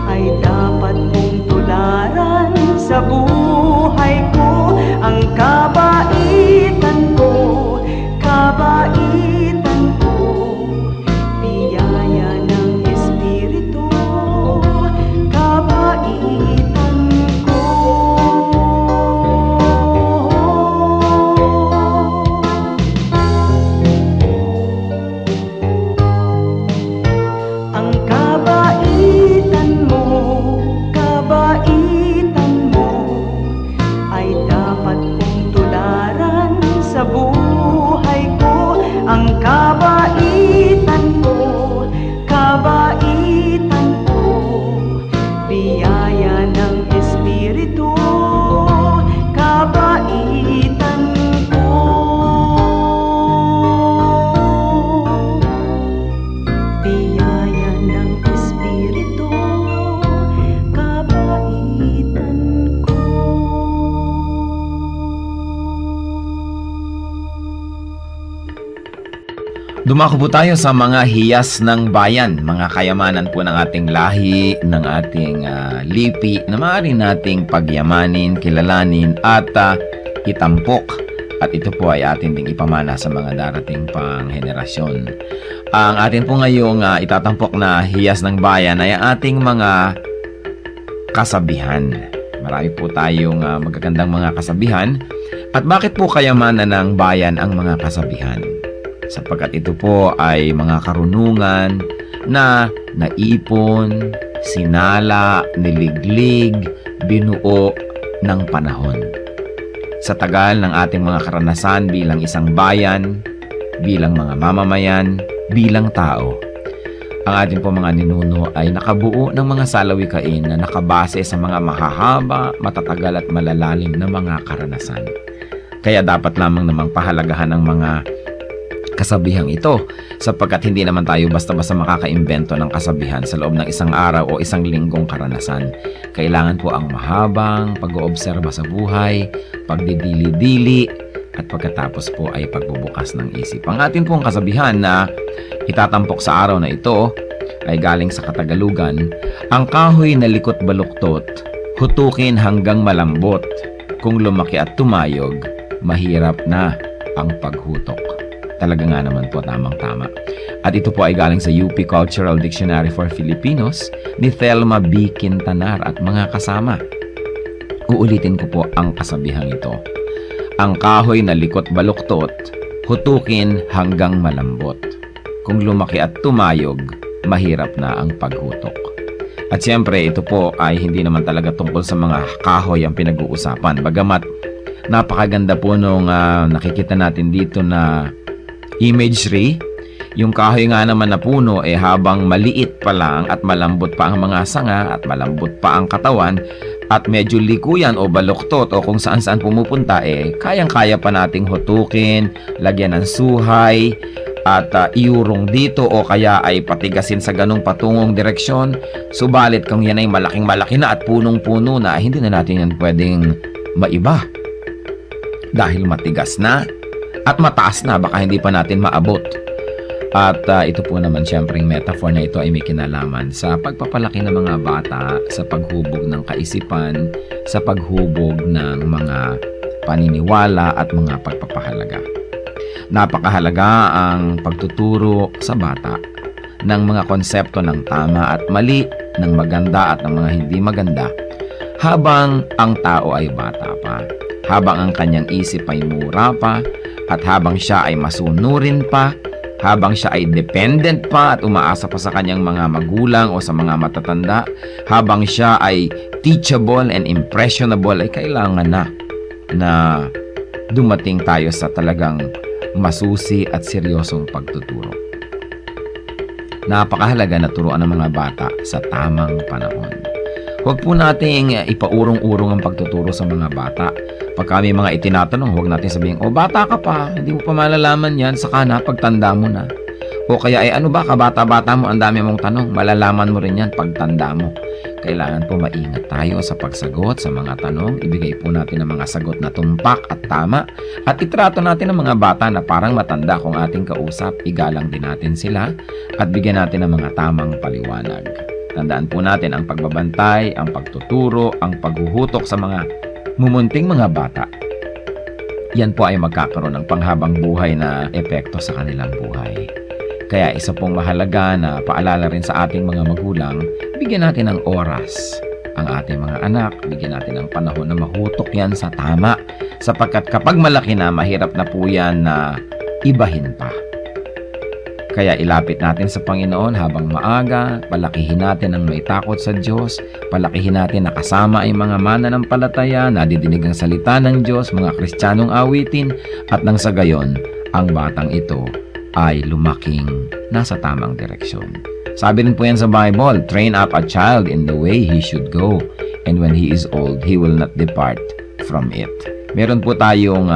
ay dapat mong tularan sa buhay ko. Ang Dumako po tayo sa mga hiyas ng bayan, mga kayamanan po ng ating lahi, ng ating lipi na maaari nating pagyamanin, kilalanin at itampok. At ito po ay atin ding ipamana sa mga darating pang henerasyon. Ang atin po ngayong itatampok na hiyas ng bayan ay ang ating mga kasabihan. Marami po tayong magagandang mga kasabihan. At bakit po kayamanan ng bayan ang mga kasabihan? Sapagkat ito po ay mga karunungan na naipon, sinala, niliglig, binuo ng panahon. Sa tagal ng ating mga karanasan bilang isang bayan, bilang mga mamamayan, bilang tao, ang ating po mga ninuno ay nakabuo ng mga salawikain na nakabase sa mga mahahaba, matatagal at malalalim na mga karanasan. Kaya dapat lamang namang pahalagahan ang mga kasabihang ito sapagkat hindi naman tayo basta-basta makakaimbento ng kasabihan sa loob ng isang araw o isang linggong karanasan. Kailangan po ang mahabang pag-oobserba sa buhay, pagdidili-dili at pagkatapos po ay pagbubukas ng isip. Ang atin pong kasabihan na itatampok sa araw na ito ay galing sa Katagalugan. Ang kahoy na likot baluktot, hutukin hanggang malambot. Kung lumaki at tumayog, mahirap na ang paghutok. Talaga nga naman po, tamang-tama. At ito po ay galing sa UP Cultural Dictionary for Filipinos ni Thelma B. Quintanar at mga kasama. Uulitin ko po ang kasabihang ito. Ang kahoy na likot baluktot, hutukin hanggang malambot. Kung lumaki at tumayog, mahirap na ang paghutok. At siyempre, ito po ay hindi naman talaga tungkol sa mga kahoy ang pinag-uusapan. Bagamat napakaganda po nung nakikita natin dito na imagery. Yung kahoy nga naman na puno habang maliit pa lang at malambot pa ang mga sanga at malambot pa ang katawan at medyo likuyan o baluktot o kung saan-saan pumupunta kayang-kaya pa nating hutukin, lagyan ng suhay at iurong dito o kaya ay patigasin sa ganong patungong direksyon. Subalit kung yan ay malaking-malaki na at punong-puno na, hindi na natin yan pwedeng maiba dahil matigas na at mataas na, baka hindi pa natin maabot. At ito po naman siyempre yung metaphor na ito ay may kinalaman sa pagpapalaki ng mga bata, sa paghubog ng kaisipan, sa paghubog ng mga paniniwala at mga pagpapahalaga. Napakahalaga ang pagtuturo sa bata ng mga konsepto ng tama at mali, ng maganda at ng mga hindi maganda, habang ang tao ay bata pa, habang ang kanyang isip ay mura pa, at habang siya ay masunurin pa, habang siya ay dependent pa at umaasa pa sa kanyang mga magulang o sa mga matatanda, habang siya ay teachable and impressionable, ay kailangan na dumating tayo sa talagang masusi at seryosong pagtuturo. Napakahalaga na turuan ng mga bata sa tamang panahon. Huwag po nating ipaurong-urong ang pagtuturo sa mga bata. Pag kami mga itinatanong, huwag natin sabihin, bata ka pa, hindi mo pa malalaman yan, saka na, pagtanda mo na. O kaya, ano ba, kabata-bata mo, ang dami mong tanong, malalaman mo rin yan pagtanda mo. Kailangan po maingat tayo sa pagsagot sa mga tanong, ibigay po natin ang mga sagot na tumpak at tama, at itrato natin ang mga bata na parang matanda kung ating kausap, igalang din natin sila, at bigyan natin ng mga tamang paliwanag. Tandaan po natin ang pagbabantay, ang pagtuturo, ang paghuhutok sa mga mumunting mga bata. Yan po ay magkakaroon ng panghabang buhay na epekto sa kanilang buhay. Kaya isa pong mahalaga na paalala rin sa ating mga magulang, bigyan natin ng oras ang ating mga anak, bigyan natin ng panahon na mahutok yan sa tama, sapagkat kapag malaki na, mahirap na po yan na ibahin pa. Kaya ilapit natin sa Panginoon habang maaga, palakihin natin ang may takot sa Diyos, palakihin natin na kasama ay mga mananampalataya, nadidinig ang salita ng Diyos, mga Kristiyanong awitin, at nang sa gayon, ang batang ito ay lumaking nasa tamang direksyon. Sabi rin po yan sa Bible, train up a child in the way he should go, and when he is old, he will not depart from it. Meron po tayong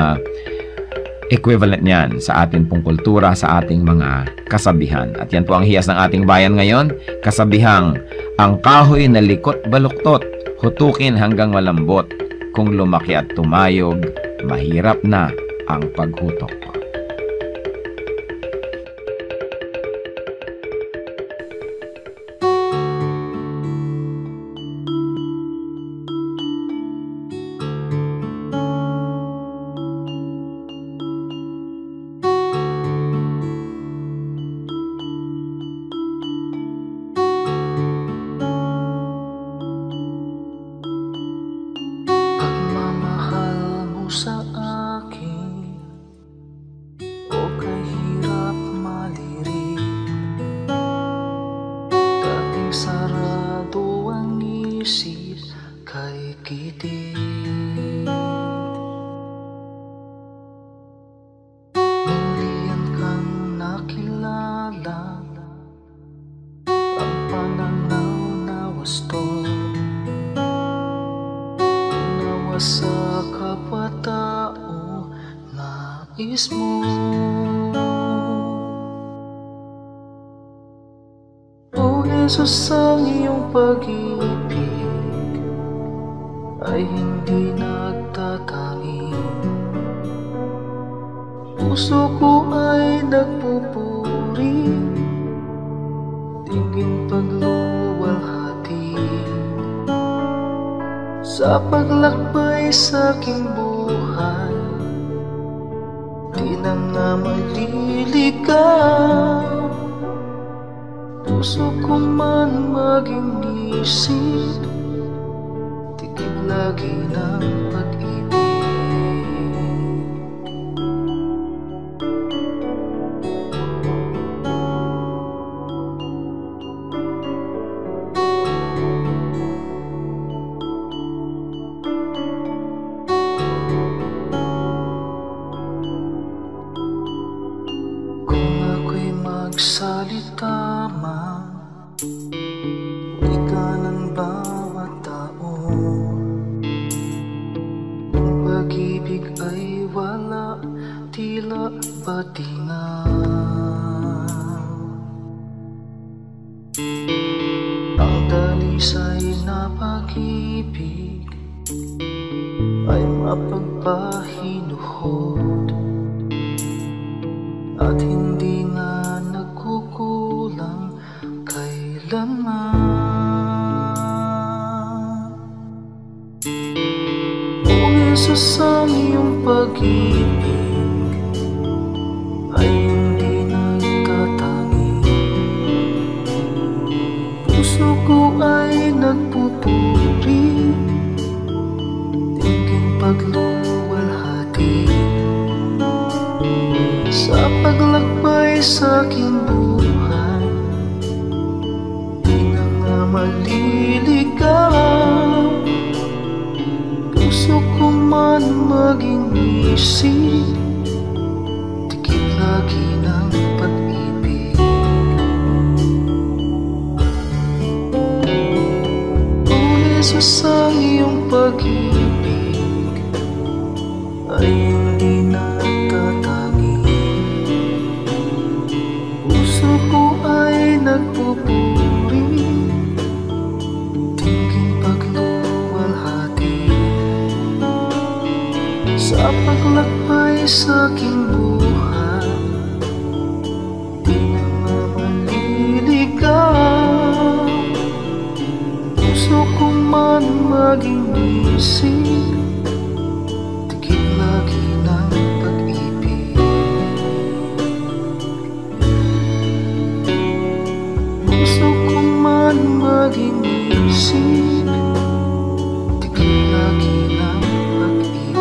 equivalent niyan sa ating pong kultura, sa ating mga kasabihan. At yan po ang hiyas ng ating bayan ngayon, kasabihang, ang kahoy na likot baluktot, hutukin hanggang malambot. Kung lumaki at tumayog, mahirap na ang paghutok. lang ang pananaw na wasto, nawa sa kapwa-tao nais mo. O Jesus, ang iyong pag-ibig ay hindi nagtatangi, puso ko ay nagpupuri, tingin pagluwalhati sa paglakbay sa aking buhay. Di na nga maliligaw, puso ko man maging isip, tigib lagi ng pag-ibig. Magsalita man, wika ng bawat tao, ang pag-ibig ay wala, tila batingaw. Ang dalisay na pag-ibig ay mapagpahinuhod at hindi nga nagkukulang kailanman. O Jesus, ang iyong pag-ibig ay hindi nagtatangi, puso ko ay nagpupuri, tingin pagluwalhati sa paglakbay sa aking buhay. Di na nga maliligaw, puso ko man maging isip, tigib lagi ng pag-ibig. O Jesus, ang iyong pag-ibig ay hindi nagtatangi, puso ko ay nagpupuri, tingin pagluwalhati sa paglakbay sa aking buhay. Di na nga maliligaw, puso ko man maging isip, tigib lagi ng pag-ibig. Puso ko man maging isip, tigib lagi ng pag-ibig.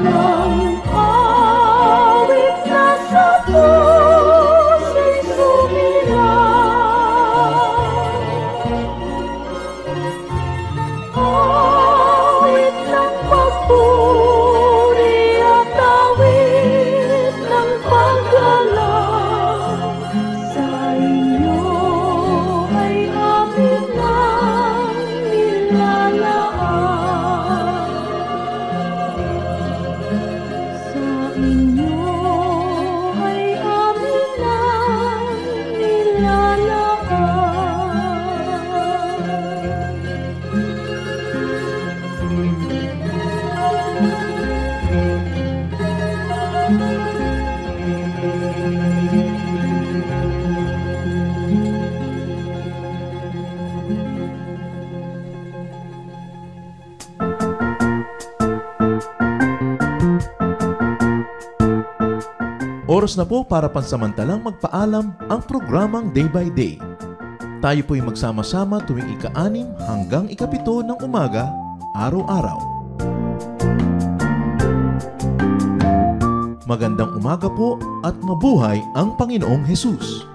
Ang awit na sa puso'y sumilang, awit ng papuri at awit ng paggalang, sa inyo ay amin ang nilalaan. Sa inyo ay amin ang nilalaan. Oras na po para pansamantalang magpaalam ang programang Day by Day. Tayo po'y magsama-sama tuwing ika-6 hanggang ika-7 ng umaga, araw-araw. Magandang umaga po at mabuhay ang Panginoong Hesus!